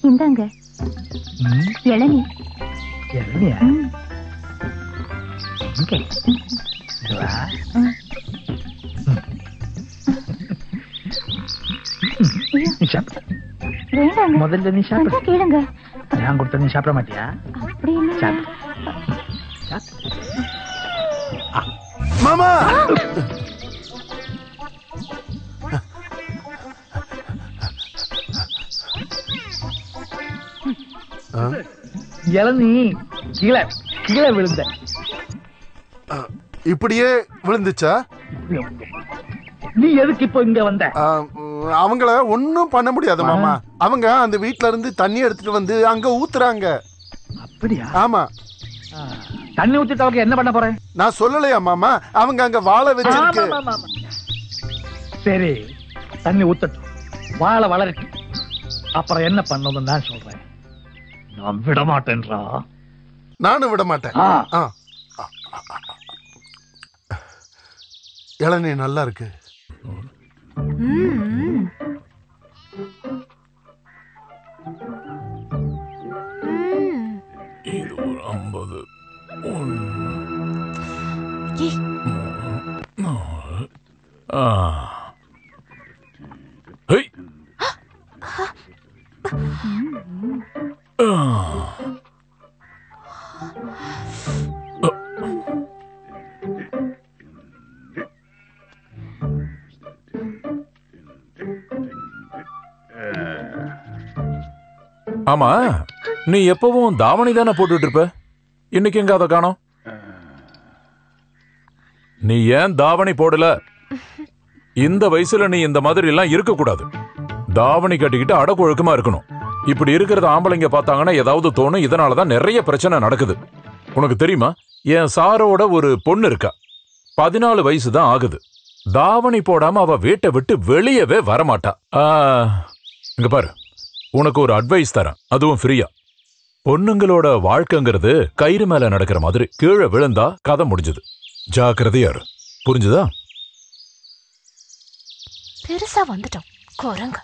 இந்தாங்க இளநீ. இளநியா? வேண்டாங்க, முதல்ல நீ சாப்பிட கேளுங்க. நான் கொடுத்த நீ சாப்பிட மாட்டியா? மாமா இளநீ கீழே கீழே விழுந்த. இப்படியே விழுந்துச்சா? நீ எதுக்கு இப்போ இங்க வந்த? அவங்கள ஒன்னும் பண்ண முடியாது மாமா. அவங்க அந்த வீட்ல இருந்து தண்ணி எடுத்துட்டு வந்து அங்க ஊத்துறாங்க. அப்படியா? ஆமா. தண்ணி ஊத்திட்டு என்ன பண்ண போறேன்? நான் சொல்லலையா மாமா, அவங்க அங்க வாழை வச்சிருக்கு. சரி, தண்ணி ஊத்தட்டும், வாழை வளரட்டு, அப்புறம் என்ன பண்ணணும் நான் சொல்றேன். நான் விட மாட்டேன்றா. நானும் விட மாட்டேன். இளநீ நல்லா இருக்கு. இது ஒரு 50. 1 ஆமா, நீ எப்பவும் தாவணி தானே போட்டுட்டு இருப்ப, இன்னைக்கு எங்க அதை காணோம்? நீ ஏன் தாவணி போடல? இந்த வயசுல நீ இந்த மாதிரி எல்லாம் இருக்க கூடாது. தாவணி கட்டிக்கிட்டு அடக்கொழுக்கமா இருக்கணும். இப்படி இருக்கிறத ஆம்பளைங்க பார்த்தாங்கன்னா ஏதாவது தோணும். இதனாலதான் நிறைய பிரச்சனை நடக்குது. உனக்கு தெரியுமா, என் சாரோட ஒரு பொண்ணு இருக்கா, 14 வயசு தான் ஆகுது. தாவணி போடாம அவ வீட்டை விட்டு வெளியவே வரமாட்டா. இங்க பாரு, உனக்கு ஒரு அட்வைஸ் தரேன், அதுவும் ஃப்ரீயா. பொண்ணுங்களோட வாழ்க்கைங்கிறது கயிறு மேல நடக்கிற மாதிரி. கீழே விழுந்தா கதை முடிஞ்சது. ஜாக்கிரதையாரு, புரிஞ்சுதா? பெருசா வந்துட்டோம் குரங்க.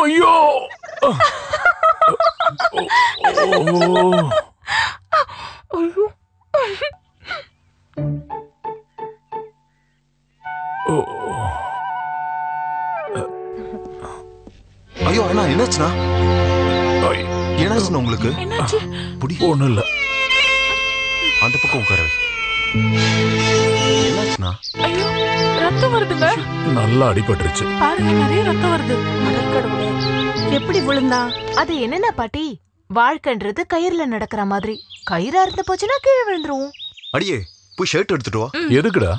ஐயோ, ஐயோ அண்ணா, என்னாச்சுண்ணா? என்னாச்சுண்ணா உங்களுக்கு? ஒண்ணும் இல்ல. அந்த பக்கம் உட்கார. என்னாச்சுண்ணா? ஐயோ, ரத்தம் வருதுங்க. நல்லா அடிபட்டுருச்சு. பாருங்க, நிறைய ரத்தம் வருது. கடவுளே, எப்படி விழுந்தா? அது என்னன்னா பாட்டி, வாழ்க்கைன்றது கயிறுல நடக்கிற மாதிரி. கயிறா இருந்த போச்சுன்னா கீழே விழுந்துருவோம். அடியே, போய் ஷர்ட் எடுத்துட்டு வா. எதுக்குடா?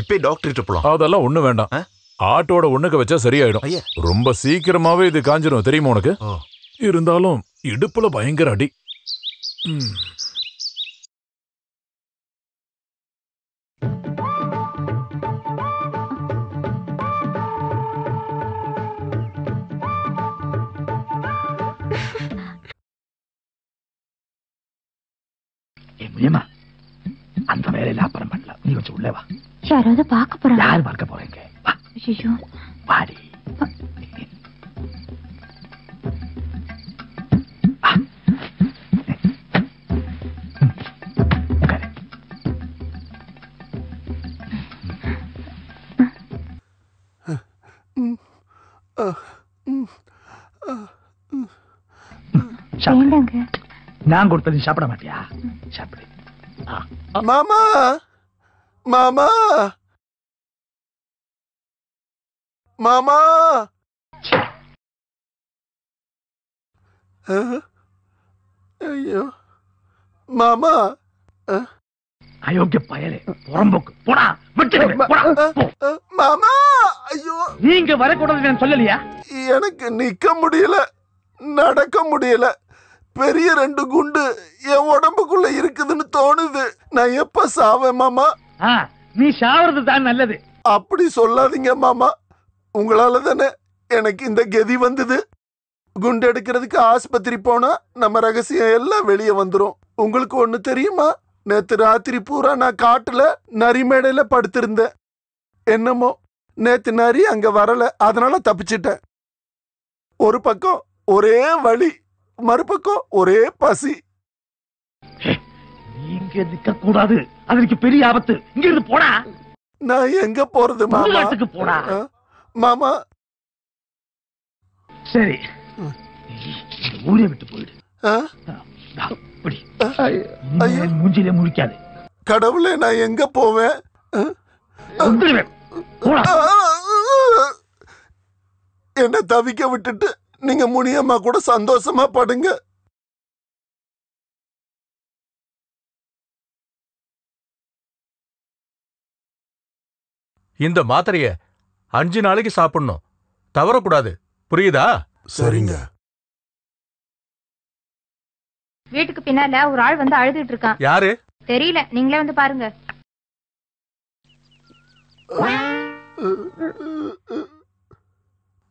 இப்பே டாக்டர் கிட்ட போலாம். அதெல்லாம் ஒண்ணு வேண்டாம். ஆட்டோட ஒண்ணுக்கு வச்சா சரியாயிடும். ரொம்ப சீக்கிரமாவே இது காஞ்சிரும், தெரியுமா உனக்கு? இருந்தாலும் இடுப்புல பயங்கர அடி. அந்த வேலையில அப்புறம் பண்ணலாம். நீ கொஞ்சம் உள்ள வா. யாராவது பார்க்க போறாங்க? யாரு பார்க்க போறீங்க? ஐயோ, வாடி. வேண்டாங்க. நான் கொடுத்த நீ சாப்பிட மாட்டியா? சாப்பிடு. மாமா, மாமா, மாமா. ஐயோ மாமா. அயோக்கிய பயலே, புறம்போக்கு, போடா, மாமா. ஐயோ, நீங்க வரக்கூடாது நான் சொல்லலையா? எனக்கு நிக்க முடியல, நடக்க முடியல. பெரிய 2 குண்டு என் உடம்புக்குள்ள இருக்குதுன்னு தோணுது. நான் எப்ப சாவேன் மாமா? நீ சாவறது தான் நல்லது. அப்படி சொல்லாதீங்க மாமா. உங்களால தானே எனக்கு இந்த கதி வந்தது. குண்டு எடுக்கிறதுக்கு ஆஸ்பத்திரி போனா நம்ம ரகசியம் எல்லாம் வெளியே வந்துரும். உங்களுக்கு ஒண்ணு தெரியுமா? நேத்து ராத்திரி பூரா நான் காட்டுல நரிமேடையில படுத்திருந்தேன். என்னமோ நேத்து நரி அங்க வரல, அதனால தப்பிச்சிட்டேன். ஒரு பக்கம் ஒரே வலி, மறுபக்கம் ஒரே பசி. இங்க நிக்க கூடாது, அதுக்கு பெரிய ஆபத்து. இங்க இருந்து போடா. நான் எங்க போறது மாமா? நாட்டுக்கு போடா. மாமா சரி, ஊரை விட்டு போயிடு. மூஞ்சிலே முழிக்காது. கடவுளே, நான் எங்க போவேன்? என்ன தவிக்க விட்டுட்டு நீங்க முனியம்மா கூட சந்தோஷமா படுங்க. இந்த மாத்திரைய 5 நாளைக்கு சாப்பிடணும், தவறக்கூடாது. புரியுதா? சரிங்க. வீட்டுக்கு பின்னால ஒரு ஆள் வந்து அழுதுட்டு இருக்கான். யாரு? தெரியல, நீங்களே வந்து பாருங்க.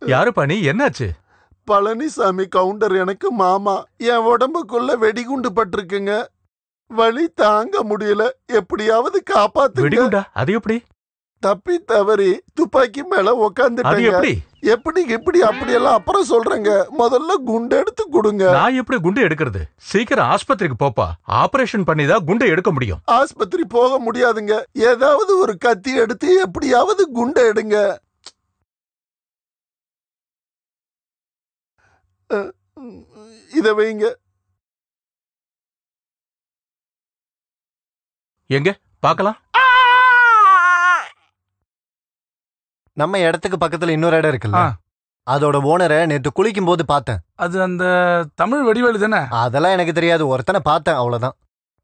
யாரு பண்ணி? என்னாச்சு? பழனிசாமி கவுண்டர் எனக்கு மாமா. என் உடம்புக்குள்ள வெடிகுண்டு பட்டிருக்குங்க. வலி தாங்க முடியல, எப்படியாவது காப்பாத்து. வெடிகுண்டா? அது எப்படி? தப்பி தவறி துப்பாக்கி மேல அது உக்காந்துட்டேங்க. எப்படி? எப்படி இப்படி அப்படியெல்லாம் அப்புறம் சொல்றேங்க. முதல்ல குண்டு எடுத்து கொடுங்க. நான் எப்படி குண்டு எடுக்கிறது? சீக்கிரம் ஆஸ்பத்திரிக்கு போப்பா. ஆபரேஷன் பண்ணிதான் குண்டை எடுக்க முடியும். ஆஸ்பத்திரி போக முடியாதுங்க. ஏதாவது ஒரு கத்தி எடுத்து எப்படியாவது குண்டை எடுங்க. இத வைங்க. எங்க பார்க்கலாம்? நம்ம இடத்துக்கு பக்கத்துல இன்னொரு இடம் இருக்குல்ல, அதோட ஓனரை நேத்து குளிக்கும் போது பார்த்தேன். அது அந்த தமிழ் வடிவேலு தானே? அதெல்லாம் எனக்கு தெரியாது, ஒருத்தனை பார்த்தேன், அவ்வளவுதான்.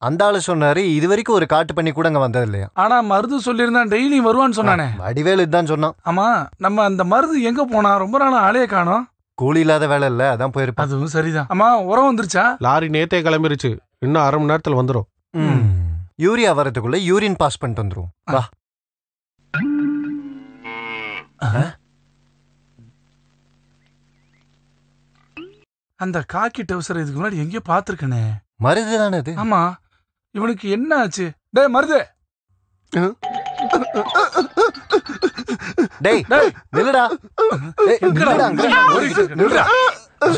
அந்த ஆளு சொன்னாரு இது வரைக்கும் ஒரு காட்டு பண்ணி கூட அங்க வந்தது இல்லையா. ஆனா மருது சொல்லியிருந்தான், டெய்லி வருவான்னு சொன்னானே. வடிவேலு இதுதான் சொன்னான். ஆமா, நம்ம அந்த மருது எங்க போனா? ரொம்ப நாள் ஆளையே காணோம். கூலி இல்லாத வேலை இல்ல, அதான் போயிருப்பான். அதுவும் சரிதான். ஆமா, உரம் வந்துருச்சா? லாரி நேத்தே கிளம்பிருச்சு, இன்னும் 1/2 மணி நேரத்துல வந்துரும். யூரியா வரதுக்குள்ள யூரின் பாஸ் பண்ணிட்டு வந்துரும். வா. அந்த காக்கி டவுசர் இதுக்கு முன்னாடி எங்கேயோ பாத்துருக்கனே. மருது தானே அது? ஆமா, இவனுக்கு என்ன ஆச்சு? டேய் மருது, டேய் நில்லுடா.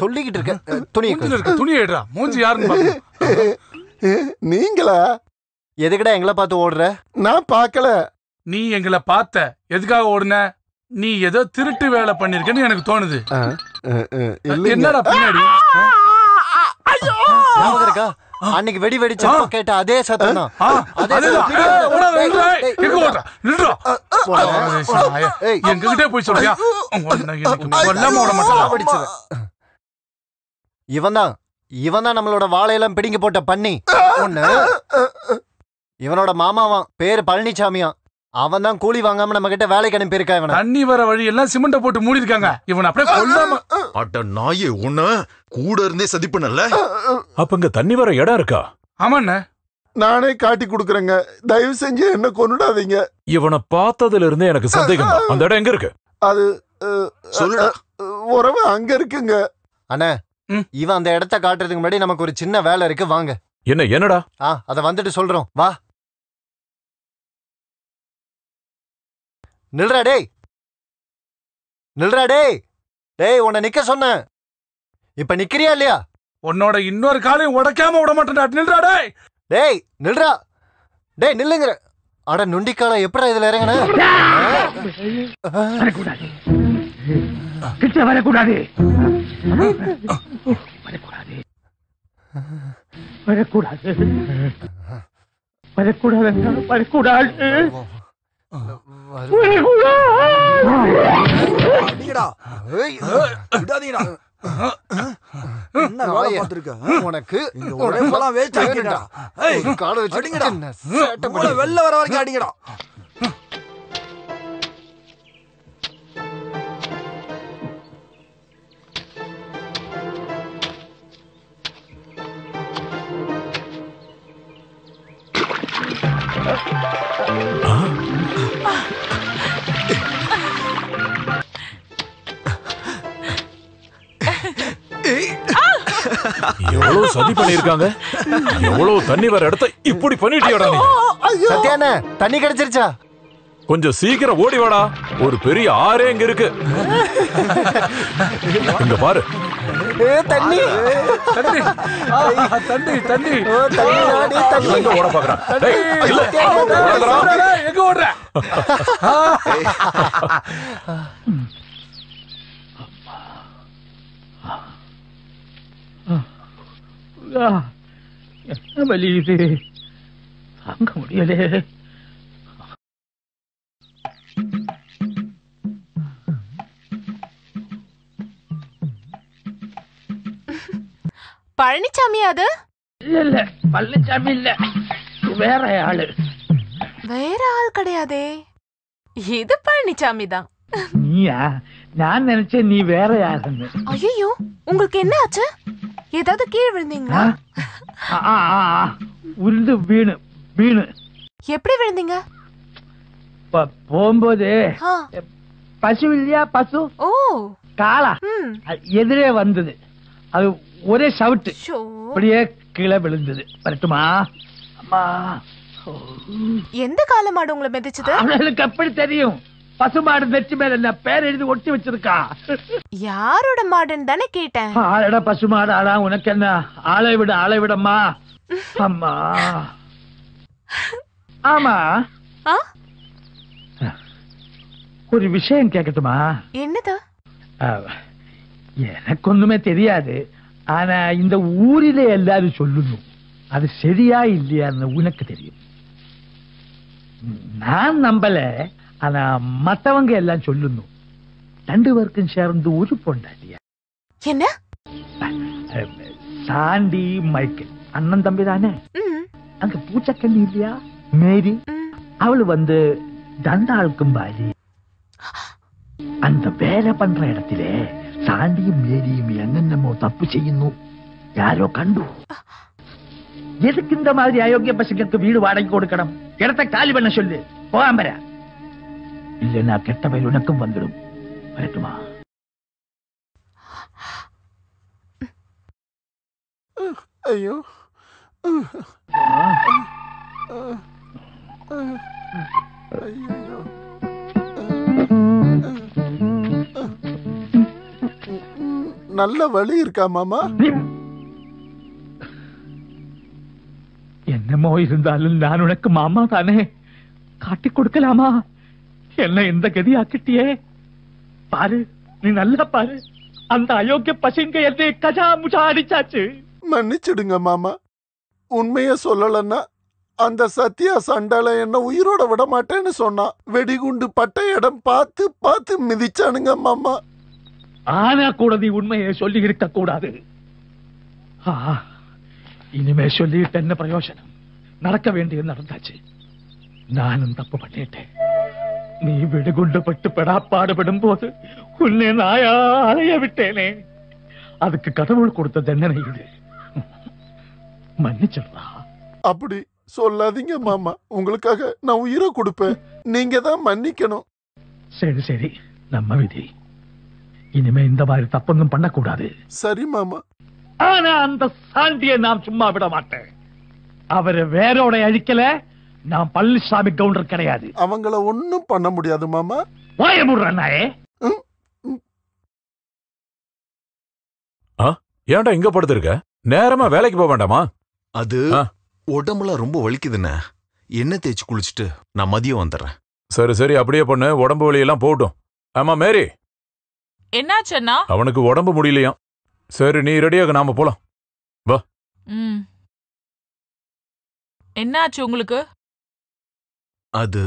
சொல்லிக்கிட்டு இருக்க. துணி எடுறா, மூஞ்சி யாருன்னு. நீங்களா? எதுக்குடா எங்களை பார்த்து ஓடுற? நான் பார்க்கல. நீ எங்களை பார்த்த, எதுக்காக ஓடுன? நீ ஏதோ திருட்டு வேலை பண்ணிருக்கன்னு எனக்கு தோணுது. என்னடா பின்னாடி? இருக்கா? அன்னைக்கு வெடி வெடிச்சப்ப கேட்ட அதே சத்தம் தான். எங்ககிட்ட போய் சொல்றியா? இவன் தான் நம்மளோட வாழையெல்லாம் பிடிங்கி போட்ட பண்ணி ஒண்ணு. இவனோட மாமாவான், பேரு பழனிசாமியா. அவன் தான் கூலி வாங்காம நம்ம கிட்ட வேலைக்கு அனுப்பி இருக்கா. இவன் தண்ணி வர வழி எல்லாம் சிமெண்ட போட்டு மூடி இருக்காங்க. இவன் அப்படியே கொல்லாம. அட நாயே, உன்ன கூட இருந்தே சதி பண்ணல. அப்ப இங்க தண்ணி வர இடம் இருக்கா? ஆமாண்ணே, நானே காட்டி கொடுக்குறேங்க. தயவு செஞ்சு என்ன கொன்னுடாதீங்க. இவனை பார்த்ததுல இருந்தே எனக்கு சந்தேகம். அந்த இடம் எங்க இருக்கு? அது உறவு அங்க இருக்குங்க. அண்ணா, இவன் அந்த இடத்த காட்டுறதுக்கு முன்னாடி நமக்கு ஒரு சின்ன வேலை இருக்கு, வாங்க. என்னடா? அத வந்துட்டு சொல்றோம், வா. நில்றா டேய், நில்றா டேய். டேய், உன்னை நிக்க சொன்ன, இப்ப நிக்கிறியா இல்லையா? உன்னோட இன்னொரு காலையும் உடைக்காம விட மாட்டேன். நில்றா டேய். டேய் நில்றா. டேய் நில்லுங்கிற. அட நுண்டிக்கால எப்படா இதுல இறங்கின? கிட்ட வரக்கூடாது, வரக்கூடாது, வரக்கூடாது, வரக்கூடாது. உனக்கு வெளில வர வரைக்கும் அடிங்கடா. எவ்வளவு சதி பண்ணிருக்காங்க. எவ்வளவு தண்ணி வர இடத்த இப்படி பண்ணிட்டியாடா நீ? சத்யாண்ணே, தண்ணி கிடைச்சிருச்சா? கொஞ்சம் சீக்கிரம் ஓடி வாடா. ஒரு பெரிய ஆறே இங்க இருக்கு. இங்க பாரு. தண்ணி தண்ணி தண்ணி தண்ணி எங்க ஓட பாக்குறான்? எங்க ஓடுற? என்ன வலி இது, தாங்க முடியலே. பழனிசாமி அது? இல்ல பழனிசாமி இல்ல, வேற ஆளு. வேற ஆள் கிடையாதே, இது பழனிசாமி தான். நீயா? நான் நினைச்சேன் நீ வேற யாருன்னு. ஐயோ, உங்களுக்கு என்ன ஆச்சு? ஏதாவது கீழே விழுந்தீங்களா? உருண்டு வீணு வீணு. எப்படி விழுந்தீங்க? போகும்போது பசு இல்லையா, பசு ஓ காளா எதிரே வந்தது. அது ஒரே சவுட்டு, அப்படியே கீழே விழுந்தது. வரட்டுமா? அம்மா. எந்த காளை மாடு உங்களை மிதிச்சது? அவளுக்கு எப்படி தெரியும்? பசுமாடு நெச்சி மேல என்ன பேர் எழுதி ஒட்டி வச்சிருக்கா. யாரோட மாடுன்னு தானே கேட்டேன். ஆளடா பசுமாடு ஆளா, உனக்கு என்ன? ஆளை விட ஆளை விடம்மா. அம்மா. ஆமா, ஒரு விஷயம் கேட்கட்டுமா? என்னது? எனக்கு ஒண்ணுமே தெரியாது, ஆனா இந்த ஊரிலே எல்லாரும் சொல்லணும். அது சரியா இல்லையான்னு உனக்கு தெரியும். நான் நம்பல, ஆனா மத்தவங்க எல்லாம் சொல்லணும். 2 பேருக்கும் சேர்ந்து ஒரு பொண்டாட்டியா? என்ன? சாண்டி மைக்கேல் அண்ணன் தம்பி தானே? அங்க பூச்சக்கண்ணி இல்லையா மேரி? அவளு வந்து தண்டாளுக்கும் பாரி. அந்த வேலை பண்ற இடத்திலே சாண்டியும் மேரியும் என்னென்னமோ தப்பு செய்யணும். யாரோ கண்டு. எதுக்கு இந்த மாதிரி அயோக்கிய பசங்களுக்கு வீடு வாடகை கொடுக்கணும்? இடத்தை காலி பண்ண சொல்லு. போகாம இல்லைன்னா கெட்ட பயில் உனக்கும் வந்துடும். வரட்டுமா? ஐயோ, நல்ல வலி இருக்கா மாமா? என்னமோ இருந்தாலும் நான் உனக்கு மாமா தானே, காட்டி கொடுக்கலாமா? என்ன இந்த கதி ஆக்கிட்டியே? பாரு, நீ நல்லா பாரு, அந்த அயோக்கிய பசங்க என்னை கஜா முஜா அடிச்சாச்சு. மன்னிச்சிடுங்க மாமா. உண்மைய சொல்லலன்னா அந்த சத்யா சண்டால என்ன உயிரோட விட மாட்டேன்னு சொன்னா. வெடிகுண்டு பட்ட இடம் பார்த்து பார்த்து மிதிச்சானுங்க மாமா. ஆனா கூட நீ உண்மையை சொல்லி இருக்க கூடாது. இனிமே சொல்லிட்டு என்ன பிரயோஜனம்? நடக்க வேண்டியது நடந்தாச்சு. நானும் தப்பு பண்ணிட்டேன். நீ வெடிகுண்டு பட்டு பெடாப்பாடுபடும் போது உன்னை நாயா அலைய விட்டேனே, அதுக்கு கடவுள் கொடுத்த தண்டனை இது. மன்னிச்சிடலாம். அப்படி சொல்லாதீங்க மாமா. உங்களுக்காக நான் உயிரை கொடுப்பேன். நீங்க தான் மன்னிக்கணும். சரி சரி, நம்ம விதி. இனிமே இந்த மாதிரி தப்பொன்னும் பண்ணக்கூடாது. சரி மாமா. ஆனா அந்த சாண்டியை நான் சும்மா விட மாட்டேன். அவரு வேரோட அழிக்கல, நான் பழனிசாமி கவுண்டர் கிடையாது. அவங்கள ஒண்ணும் பண்ண முடியாது மாமா. வாய முடுறானே. ஏன்டா இங்க படுத்திருக்க? நேரமா வேலைக்கு போக வேண்டாமா? அது உடம்புலாம் ரொம்ப வலிக்குதுண்ணே. எண்ணெய் தேய்ச்சி குளிச்சுட்டு நான் மதியம் வந்துடுறேன். சரி சரி, அப்படியே பண்ணு. உடம்பு வலியெல்லாம் போகட்டும். ஆமா மேரி, என்னாச்சண்ணா? அவனுக்கு உடம்பு முடியலையாம். சரி, நீ ரெடியாக நாம போலாம். வா. என்னாச்சு உங்களுக்கு? அது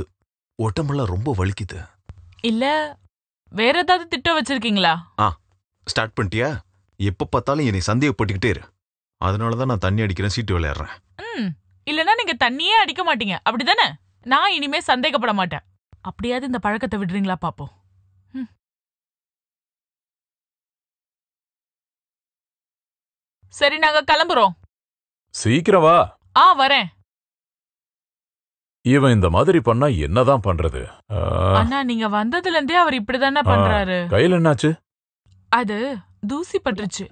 உடம்புலாம் ரொம்ப வலிக்குது. இல்ல வேற ஏதாவது திட்டம் வச்சிருக்கீங்களா? ஸ்டார்ட் பண்ணிட்டியா? எப்ப பார்த்தாலும் என்னை சந்தேகப்பட்டுக்கிட்டே இரு. அதனாலதான் நான் தண்ணி அடிக்கிறேன், சீட்டு விளையாடுறேன். இல்லனா நீங்க தண்ணியே அடிக்க மாட்டீங்க, அப்படிதானே? நான் இனிமே சந்தேகப்பட மாட்டேன். அப்படியாவது இந்த பழக்கத்தை விடுறீங்களா பாப்போம். சரி, நாங்க கிளம்புறோம். சீக்கிரம் வா. வரேன். இவன் இந்த மாதிரி பண்ணா என்னதான் பண்றது? அண்ணா, நீங்க வந்ததுல இருந்தே அவர் இப்படிதானே பண்றாரு. கையில என்னாச்சு? அது தூசி பட்டுருச்சு.